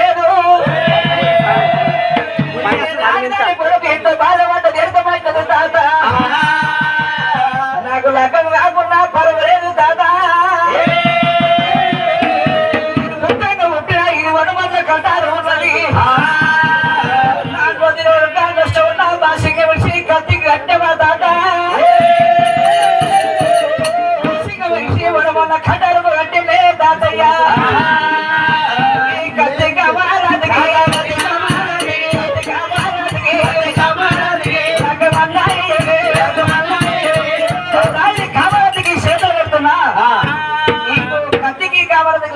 లేదు ఎంత బాధపడ్డ తీర్థమైతుంది తాత నాకు లగ్గం కాకుండా పర్వాలేదు తాత పుట్టిన ఇది వనమల్ల కట్టారు ఉన్నది నాకు నష్టం ఉన్నా భాషకి వచ్చి కత్తికి కట్టేవా తాత వచ్చి వనమల్ల కట్టారు కట్టిలే తాతయ్య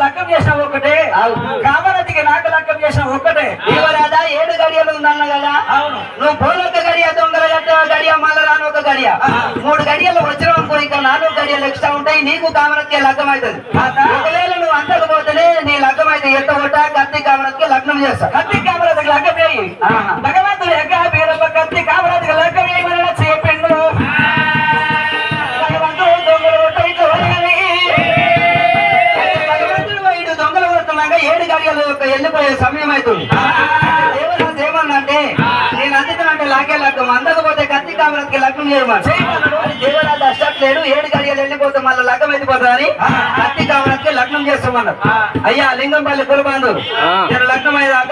లగ్గం చేసావు ఒకటే కామరతికి నాకు లగ్గం చేసావు ఒక్కటే ఇవరాదా 7 గడియలు ఉందన్న కదా అవును నువ్వు పోలొక్క గడియ దొంగల గడియ మళ్ళా రాను ఒక గడియ 3 గడియలు వచ్చిన అనుకో ఇంకా 4 గడియలు ఎక్స్ట్రా ఉంటాయి నీకు కామరతికి లగ్గం అవుతుంది ఒకవేళ నువ్వు అంతకపోతేనే నీ లగ్గం అయితే ఎత్తగొట్ట కత్తి కామరతికి లగ్నం చేస్తా కత్తి కామరతికి లగ్గం వేయి భగవంతుడు ఎక్క బీరప్ప కత్తి కామరతికి లగ్గం వేయమని చెప్పిండు భగవంతుడు దొంగలు దొంగలు కొడుతున్నాక 7 గడియలు వెళ్ళిపోయే సమయం అవుతుంది దేవరాజు ఏమన్నంటే నేను అందుతానంటే లాగే లగ్గం అందకపోతే కత్తి కామరతికి లగ్నం చేయమని దేవరాజు అష్టట్లేడు 7 గడియలు వెళ్ళిపోతే మళ్ళీ లగ్గం వెళ్ళిపోతుందని కత్తి కామరతికి లగ్నం చేస్తామన్నారు అయ్యా లింగంపల్లి కులబాంధువు లగ్నం అయ్యేదాకా